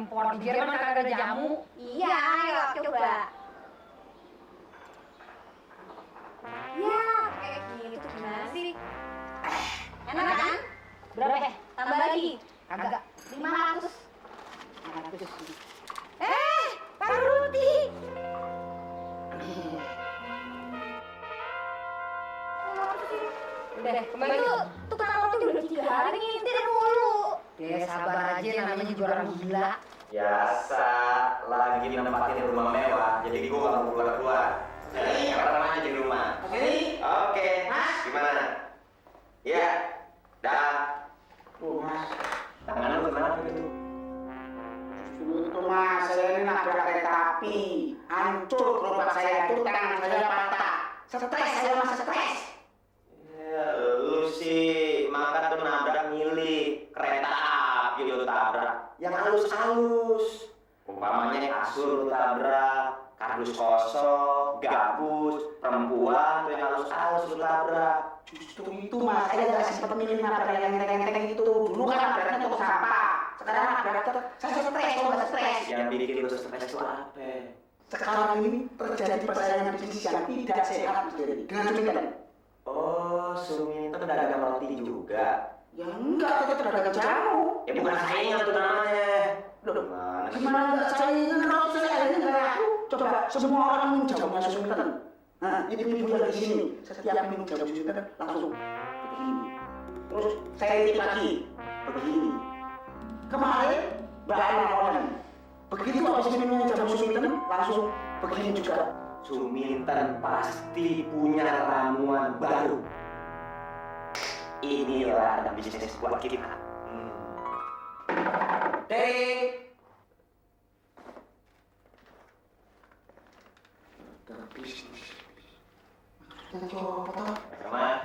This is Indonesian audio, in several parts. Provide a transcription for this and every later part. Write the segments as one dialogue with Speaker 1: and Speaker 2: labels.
Speaker 1: impor di Jerman kagak ada jamu.
Speaker 2: Iya, ayo coba. Ya, kayak gitu gimana sih? Enak kan?
Speaker 1: Berapa ya?
Speaker 2: Tambah lagi.
Speaker 1: Kagak.
Speaker 2: 500.
Speaker 1: 500.
Speaker 2: Pak Rudi.
Speaker 1: Udah, kembali.
Speaker 2: Itu tukang roti udah 3 hari ngintir mulu.
Speaker 1: Sabar aja, namanya juga orang gila.
Speaker 3: Biasa, lagi nempatin rumah mewah, jadi gue gak mau keluar-keluar. Karena aja di rumah. Oke, Mas, gimana? Iya, dah.
Speaker 4: Mas,
Speaker 3: Tangan lu kenapa gitu?
Speaker 4: dulu itu Mas, saya ini nabrak kereta api. Hancur gerobak saya itu, tangan saya patah. Stres saya Mas, stres.
Speaker 3: Ya, lu sih makan tuh nabrak milih kereta api lu tabrak. Yang halus-halus. Umpamanya kasur lu tabrak, kardus kosong, gabus, perempuan tuh yang halus-halus lu tabrak.
Speaker 4: Justru itu Mas, saya nggak sempat milih nabrak yang enteng-enteng itu. Dulu kan nabraknya toko sampah. Sekarang nabrak saya stres, kalau nggak stres.
Speaker 3: Yang bikin lu stres itu apa?
Speaker 4: Sekarang ini terjadi persaingan bisnis yang tidak sehat Mas Dery. Dengan Suminten.
Speaker 3: Oh, Suminten dagang roti juga.
Speaker 4: Ya enggak, tetap dagang jamu.
Speaker 3: Ya bukan saingan tuh namanya.
Speaker 4: Loh,
Speaker 3: Gimana sih?
Speaker 4: gimana enggak saingan kalau saya ini enggak laku? Coba semua orang minum jamunya Suminten. Nah, ibu-ibu yang di sini setiap minum jamu Suminten langsung begini. Terus saya intip lagi begini. Kemarin Mbak Ellen begitu habis minum jamu Suminten langsung begini juga.
Speaker 3: Suminten pasti punya ramuan baru. Inilah ada bisnis buat kita.
Speaker 5: Dery,
Speaker 4: Bisnis. Maksudnya coba toh?
Speaker 3: Maaf,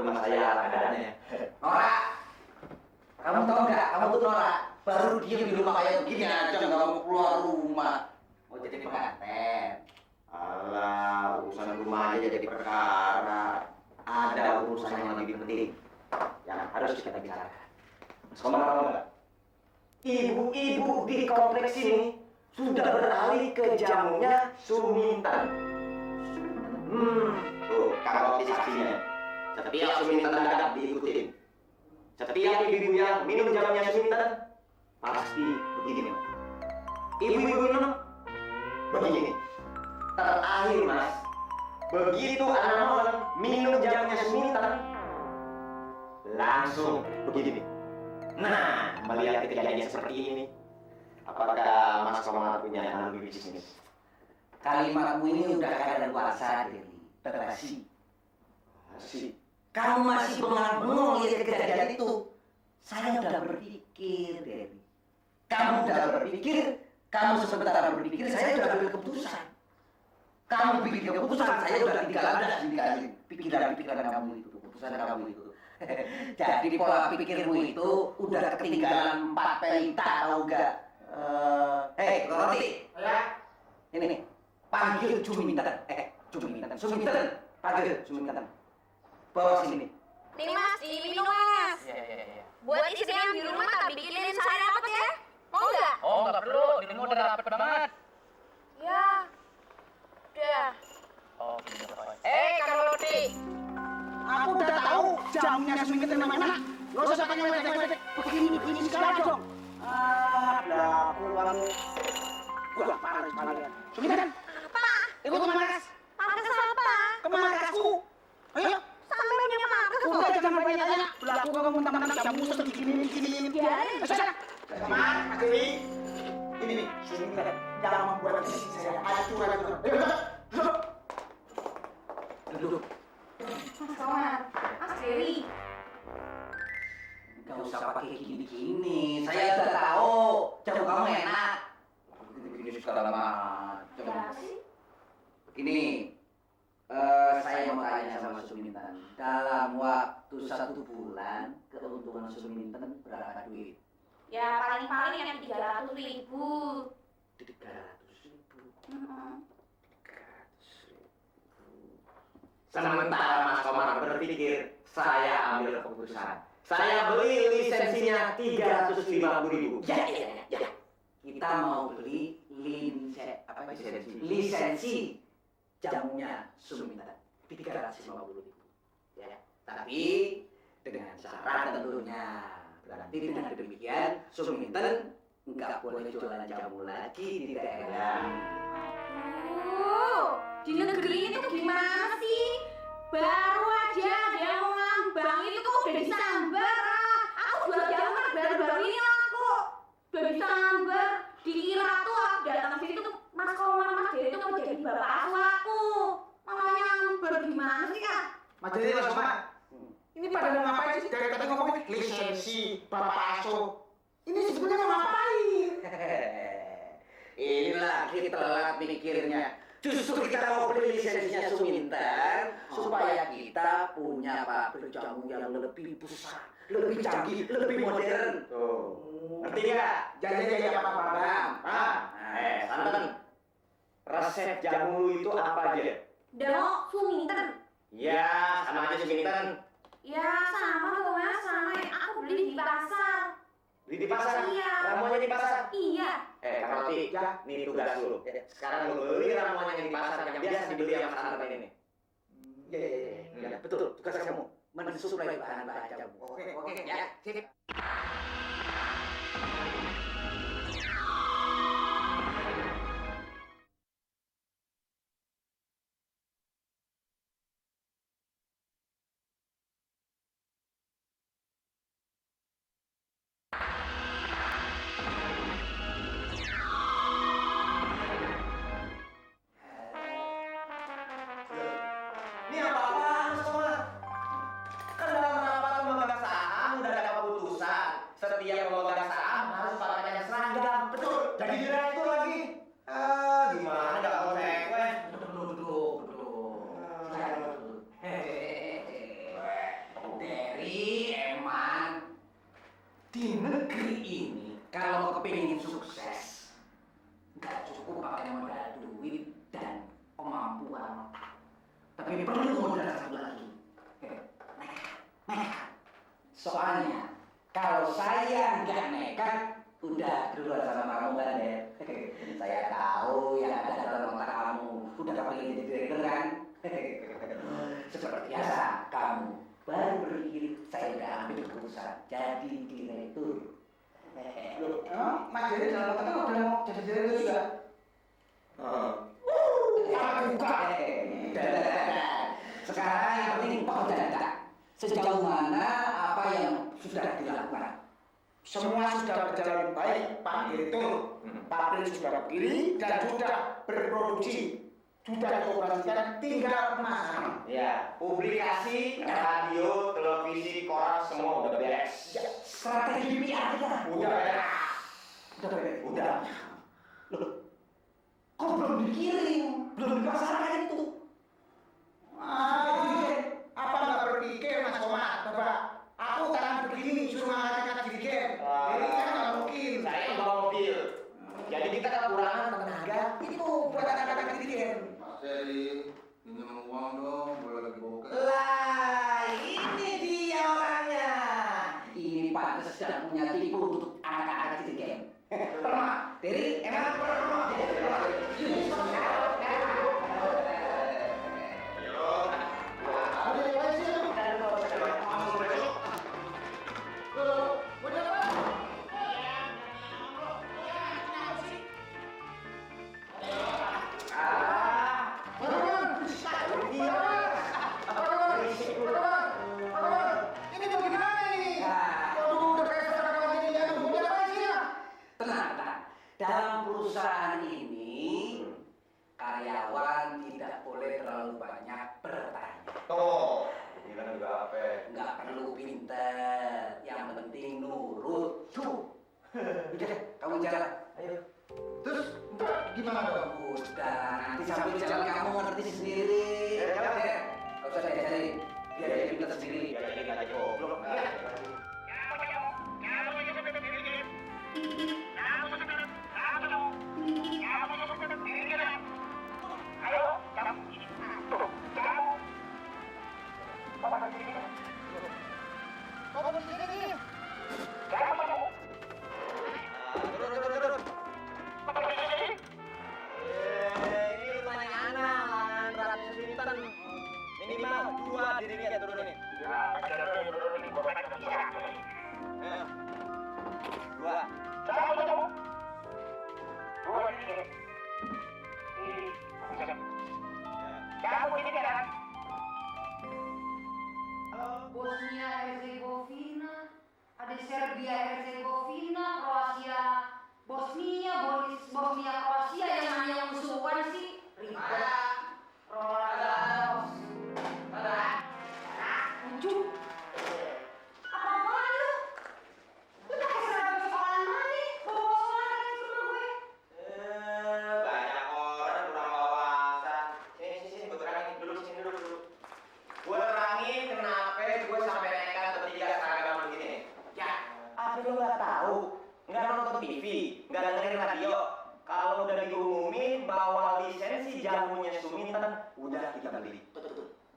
Speaker 3: rumah saya keadaannya.
Speaker 5: Nora, kamu tahu nggak? Kamu tuh Nora, baru diem di rumah kayak begini aja nggak mau keluar rumah. Mau jadi pengantin.
Speaker 3: Alah, urusan rumah aja jadi perkara. Ada urusan yang lebih penting yang harus kita bicarakan. Mas Komar tahu nggak? Ibu-ibu di kompleks ini sudah beralih ke jamunya Suminten. Tuh, kalau saksinya. Setiap Suminten dagang diikutin. Setiap ibu-ibu yang minum jamunya Suminten pasti begini. Ibu-ibu minum begini. Terakhir Mas, begitu anak malam minum jamunya Suminten langsung begini. Nah, melihat kejadian seperti ini, apakah Mas Komar punya analogi bisnis?
Speaker 5: Kalimatmu ini udah kadaluarsa, Dery. Basi.
Speaker 3: Asik.
Speaker 5: Kamu masih bengong-bengong lihat kejadian itu. Saya udah berpikir, Dery. Kamu udah berpikir, kamu sebentar berpikir, saya udah ambil keputusan. Kamu bikin keputusan, saya udah tinggalin pikiran kamu itu, keputusan kamu itu. Jadi pola pikirmu itu udah ketinggalan 4 pelita, tahu nggak? Hei, Roti.
Speaker 4: Ya.
Speaker 5: Ini, panggil Suminten. Suminten, panggil Suminten. Bawa sini.
Speaker 2: Nih Mas, diminum Mas.
Speaker 6: Iya.
Speaker 2: Buat istri yang di rumah tak bikinin saya dapat ya. Mau nggak?
Speaker 6: Oh, nggak perlu. Dirimu udah rapet banget.
Speaker 2: Ya. Udah.
Speaker 6: Oh, gitu.
Speaker 2: Kang Rudi.
Speaker 4: Aku udah tahu jamunya Suminten yang mana. Gak usah pakai ledek-ledek. Begini sekarang dong. Lah, pulang. Gua panas. Suminten.
Speaker 2: Apa?
Speaker 4: Ikut ke markas.
Speaker 2: Markas apa?
Speaker 4: Ke markasku. Ayo.
Speaker 2: Sampai punya markas kok.
Speaker 4: Udah jangan banyak-banyak. Belaku kamu mentang-mentang jamu terus diginiin.
Speaker 2: Biarin.
Speaker 4: Sana. Komar, Mas Dery. Ini nih, Suminten. Jangan membuat bisnis saya hancur. Duduk.
Speaker 2: Mas Komar, Mas Dery.
Speaker 5: Gak usah pakai gini-gini. Saya udah tahu jamu kamu enak. Gini segala macam.
Speaker 2: Ya sih.
Speaker 5: Ini, saya mau tanya sama Suminten. Dalam waktu 1 bulan, keuntungan Suminten berapa duit?
Speaker 2: Ya paling-paling yang 300.000.
Speaker 5: 300.000.
Speaker 3: Sementara Mas Komar berpikir, saya ambil keputusan. Saya beli lisensinya 350.000.
Speaker 5: Ya. kita mau beli lisensi jamunya Suminten 350.000 ya. Tapi dengan syarat tentunya. Berarti dengan demikian Suminten nggak boleh jualan jamu lagi di daerah.
Speaker 2: Di negeri ini tuh gimana sih? Baru aja ada yang mau ngambang itu kok udah disambar. Aku jual jamu kan baru-baru ini aku udah disambar. Dikira tuh aku datang ke sini tuh Mas Komar, Mas Dery tuh mau jadi bapak asuh aku. Malah nyambar gimana sih Kak?
Speaker 4: Mas Dery, Mas Komar, ini pada mau ngapain sih? Dari tadi ngomongin lisensi, bapak asuh. Ini sebenarnya mau ngapain?
Speaker 5: Ini lagi telat mikirnya. Justru kita mau beli lisensinya Suminten supaya kita punya pabrik jamu yang lebih besar, lebih canggih, lebih modern.
Speaker 3: Tuh. Ngerti nggak?
Speaker 4: Jadi apa Bang?
Speaker 3: Santen. Resep jamu lu itu apa aja?
Speaker 2: Dano Suminten.
Speaker 3: Ya, sama aja Suminten.
Speaker 2: Ya sama tuh Mas, sama yang aku beli di pasar.
Speaker 3: Beli di pasar?
Speaker 2: Iya.
Speaker 3: Ramuannya di pasar?
Speaker 2: Iya.
Speaker 3: Kang Roti, nih tugas lu. Sekarang lu beli ramuannya di pasar yang biasa dibeli sama santen ini.
Speaker 5: Ya, betul. Tugas kamu mensuplai bahan-bahan jamu.
Speaker 4: Oke,
Speaker 5: Ya, sip.
Speaker 3: Ini apa-apaan semua? Kan dalam rapat pemegang saham udah ada keputusan. Setiap pemegang saham harus pakaian seragam. Betul. Jadi direktur lagi. Gimana nggak konsekuen?
Speaker 5: Duduk. Dari Eman di negeri ini kalau kepingin sukses nggak cukup pakai modal duit dan kemampuan otak, tapi perlu modal satu lagi, nekat. Soalnya kalau saya nggak nekat, udah duluan sama kamu kan ya. Saya tahu yang ada dalam otak kamu udah pengen jadi direktur kan. Seperti biasa kamu baru berpikir saya udah ambil keputusan jadi direktur.
Speaker 4: Loh, emang Mas Dery dalam otaknya udah mau jadi direktur juga?
Speaker 5: Sekarang yang penting pekerjaan. Sejauh mana apa yang sudah dilakukan?
Speaker 4: Semua sudah berjalan baik, Pak Direktur. Pabrik sudah berdiri dan sudah berproduksi. Sudah dioperasikan, tinggal pemasaran.
Speaker 3: Ya, publikasi, radio, televisi, koran semua udah beres.
Speaker 5: Strategi PR kita
Speaker 3: Udah beres.
Speaker 5: Udah. Loh, kok belum dikirim? Belum dipasarkan itu?
Speaker 4: Apa nggak berpikir Mas Komar? Coba, aku tangan begini suruh ngangkat dirigen. Ini kan nggak mungkin.
Speaker 3: Saya yang bawa mobil. Jadi kita kekurangan tenaga.
Speaker 4: Itu buat anak-anak dirigen.
Speaker 7: Mas Dery, pinjam uang dong, boleh lagi bokeh.
Speaker 5: Lah, ini dia orangnya. Ini pantas sedang punya tipu untuk anak-anak di game. Pernah, Dery, emang pernah. Dalam perusahaan ini, karyawan tidak boleh terlalu banyak bertanya.
Speaker 3: Tuh, bilang juga apa?
Speaker 5: Nggak perlu pinter, yang penting nurut. Tuh, udah deh, kamu jalan. Ayo.
Speaker 7: Terus, ntar gimana dong?
Speaker 5: Udah, nanti sambil jalan kamu ngerti sendiri. Nggak usah diajarin, biar dia pinter sendiri.
Speaker 3: Biar jadi nggak goblok. Turun. dirinya turunin.
Speaker 6: Ya, turunin gua pengen bisa.
Speaker 3: Ayo. Dua.
Speaker 6: Cabut. Dua ini. Cabut ini kan.
Speaker 1: Bosnia Herzegovina, ada Serbia Herzegovina, Kroasia, Bosnia, Kroasia yang mana yang musuhan sih? Ribet. Roland. Lucu. Apa-apaan lu? Lu pakai seragam sekolahan mana nih? Bawa sekolah dari rumah gue.
Speaker 3: Banyak orang kurang wawasan. Sini, gue terangin dulu, sini dulu. Gue terangin kenapa gue sampai nekat bertiga seragam begini. Ya, apa lu nggak tahu? Nggak nonton TV, nggak dengerin radio. Kalau udah diumumin bahwa lisensi jamunya Suminten udah kita beli.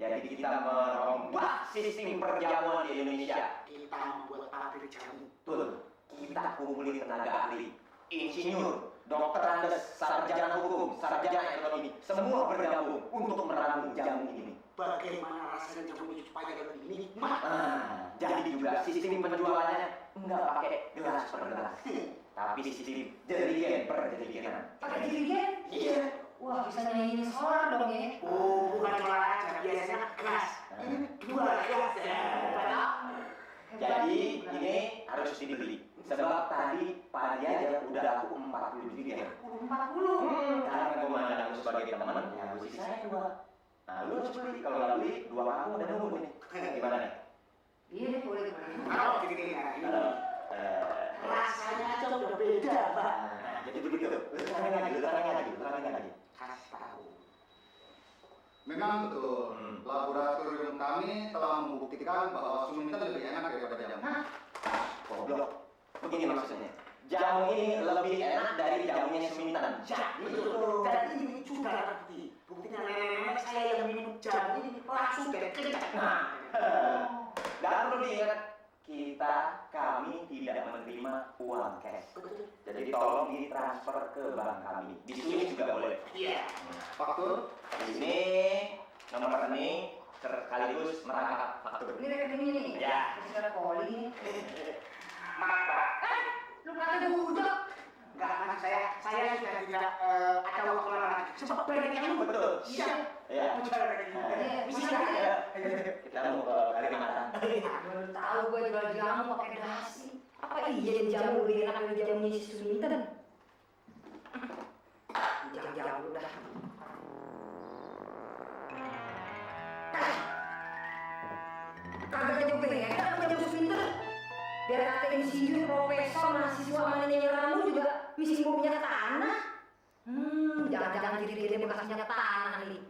Speaker 3: Jadi kita merombak sistem perjamuan di Indonesia.
Speaker 4: Kita membuat pabrik jamu.
Speaker 3: Betul. Kita kumpulin tenaga ahli, insinyur, dokter Andes, sarjana hukum, sarjana ekonomi, semua bergabung untuk meramu jamu ini.
Speaker 4: Bagaimana rasanya jamu ini supaya lebih nikmat?
Speaker 3: Jadi juga sistem penjualannya nggak pakai gelas per gelas, tapi sistem jerigen per jerigenan.
Speaker 1: Pakai jerigen?
Speaker 3: Iya.
Speaker 1: Wah, bisa nyanyiin solar dong ya.
Speaker 4: Oh, bukan solar aja, biasanya gas. Ini 2 gas ya.
Speaker 3: Jadi ini harus dibeli. Sebab tadi pagi aja udah laku 40 jerigen.
Speaker 1: 40.
Speaker 3: Karena gue mandang lu sebagai teman, ya gue sisain 2. Nah, lu harus beli. Kalau nggak beli, 2 kamu udah nunggu nih. Gimana nih?
Speaker 1: Iya deh, boleh.
Speaker 4: Kalau gini ya, ini rasanya aja udah beda, Pak.
Speaker 3: Nah, jadi begitu. Terangin lagi.
Speaker 4: Kasih tahu.
Speaker 7: Memang betul, laboratorium kami telah membuktikan bahwa Suminten lebih enak daripada jamu.
Speaker 3: Goblok. Begini maksudnya. Jamu ini lebih enak dari jamunya Suminten.
Speaker 4: Betul. Dan ini juga terbukti. Buktinya nenek saya yang minum jamu ini langsung dari kencang.
Speaker 3: Dan perlu diingat, kami tidak menerima uang cash. Jadi tolong ditransfer ke bank kami. Di sini juga boleh.
Speaker 4: Iya.
Speaker 7: Faktur?
Speaker 3: Di sini nomor rekening sekaligus merangkap faktur.
Speaker 1: Ini rekeningnya nih.
Speaker 3: Ya.
Speaker 1: Secara poli.
Speaker 4: Maaf, Pak.
Speaker 1: Lu kata budak.
Speaker 4: Enggak, Mas, saya sudah tidak ada waktu lama lagi. Sebab banyak yang nunggu.
Speaker 3: Betul.
Speaker 4: Iya.
Speaker 3: Iya.
Speaker 4: Bisa ya?
Speaker 3: Kita mau ke Kalimantan.
Speaker 1: Baru tahu gue jual jamu pakai dasi. Apa iya jamu lebih enak dari jamunya si Suminten? Jangan udah. Kagak jauh beda sama jamu Suminten. Biar kata insinyur, profesor, mahasiswa mana yang ramu juga misi minyak tanah. Jangan-jangan diri dia bekas minyak tanah nih.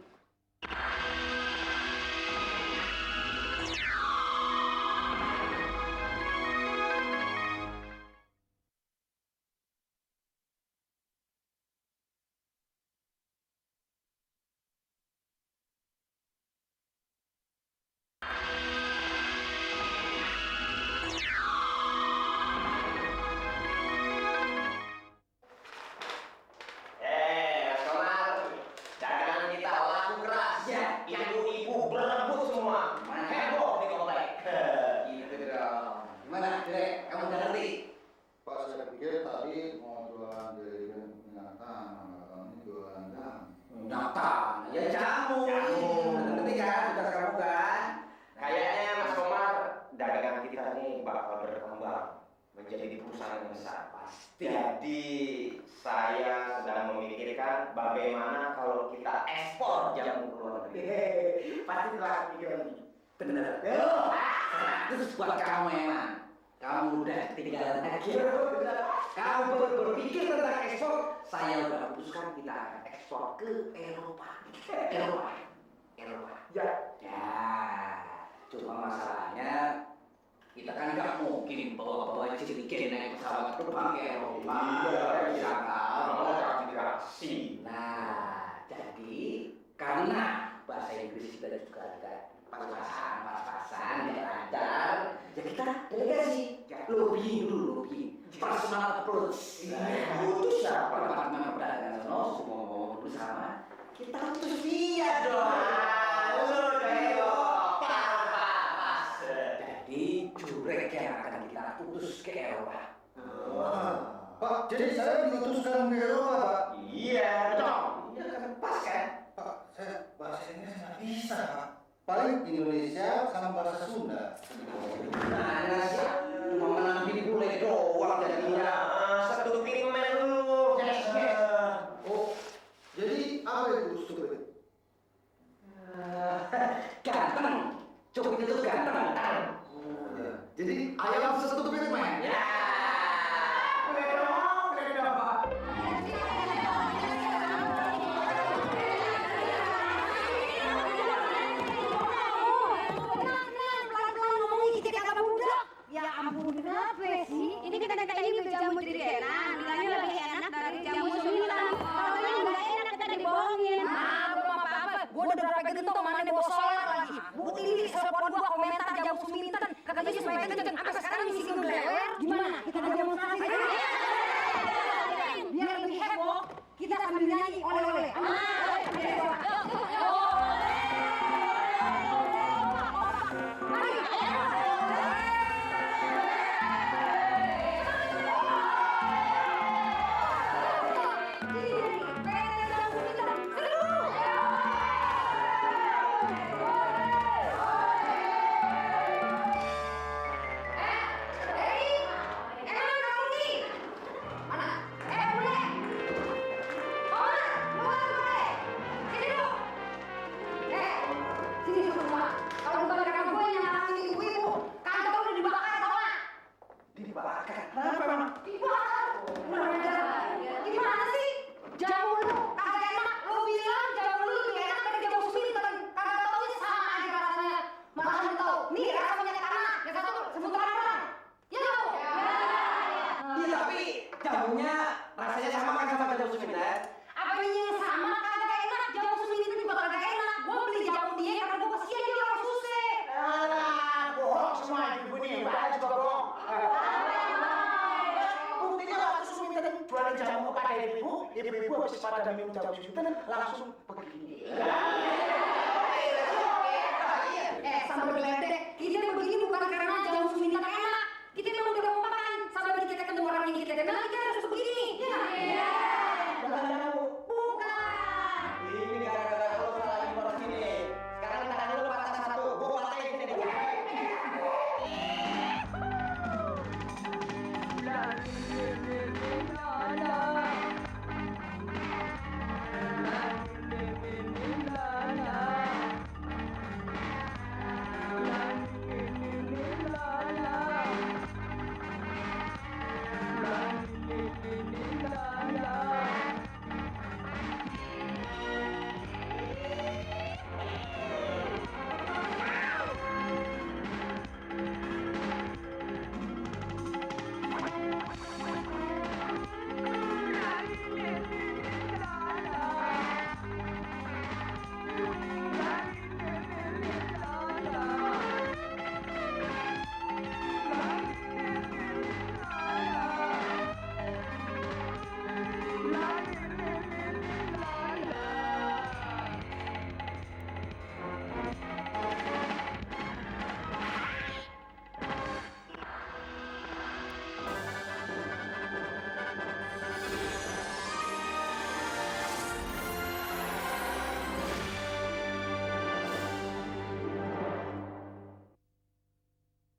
Speaker 3: Jadi saya sedang memikirkan bagaimana kalau kita ekspor jamu ke luar negeri.
Speaker 4: Pasti telah pikiran ini.
Speaker 5: Bener. Terus buat kamu emang, kamu udah ketinggalan lagi. Kamu berpikir tentang ekspor, saya udah putuskan kita akan ekspor ke Eropa. Eropa. Ya. Cuma masalahnya kita kan nggak mungkin bawa jerigen naik pesawat terbang ke Eropa.
Speaker 3: Iya.
Speaker 5: Nah, jadi karena bahasa Inggris kita juga agak pas-pasan, nggak lancar, ya kita delegasi, lobbying dulu, personal approach. Itu siapa? Departemen Perdagangan semua bersama. Kita utus dia dong.
Speaker 3: Lu Dewa,
Speaker 5: ke Eropa.
Speaker 7: Pak, jadi saya diutus sekarang ke Eropa, Pak.
Speaker 3: Iya, dong.
Speaker 5: Iya kan pas kan?
Speaker 7: Pak, saya bahasa Inggris nggak bisa, Pak. Paling Indonesia sama bahasa Sunda.
Speaker 5: Mana sih? Cuma menampil bule doang jadinya.
Speaker 3: Satu pimen lu.
Speaker 7: Oh, jadi apa itu stupid?
Speaker 5: Ganteng. Cupid itu ganteng kan?
Speaker 7: Ya. Jadi ayam stupid man.
Speaker 5: Ya.
Speaker 4: Beda, Pak.
Speaker 1: Pelan-pelan ngomongnya kita kagak budak. Ya ampun, kenapa sih?
Speaker 2: Ini kita ini jamu jadi enak, bilangnya lebih enak dari jamu sumitan. Kalau ini nggak enak kita dibohongin.
Speaker 1: Ah, belum apa-apa. Gua udah berapa gentong mana nih bos solar lagi. Bukti ini telepon gua komentar jam suminten. Kagak bisa supaya kenceng. Sampai sekarang misi gue lewer. Gimana? Kita ada demonstrasi. Biar lebih heboh, kita sambil nyanyi oleh-oleh.
Speaker 4: Dibakar. Kenapa emang?
Speaker 1: Gimana sih? Jamu lu kagak enak. Lu bilang jamu lu lebih enak dari jamu suminten. Kagak taunya sama aja rasanya. Malahan lu tahu. Nih rasa minyak tanah. Yang satu sebutan orang. Ya lu.
Speaker 5: Iya tapi jamunya rasanya sama kan sama jamu sumitan?
Speaker 1: Apa ini sama kagak enak? Jamu suminten juga kagak enak. Gua beli jamu dia karena gua kasihan dia orang susah.
Speaker 4: Alah, bohong semua ibu ini. Mbak juga bohong. Buktinya waktu sumitan jualan jamu kepada ibu habis pada minum jamu sumitan langsung begini.
Speaker 1: Sampai beledek. Kita begini bukan karena jamu suminten enak. Kita memang udah makan. Sampai kita ketemu orang yang kita kenal, kita harus begini.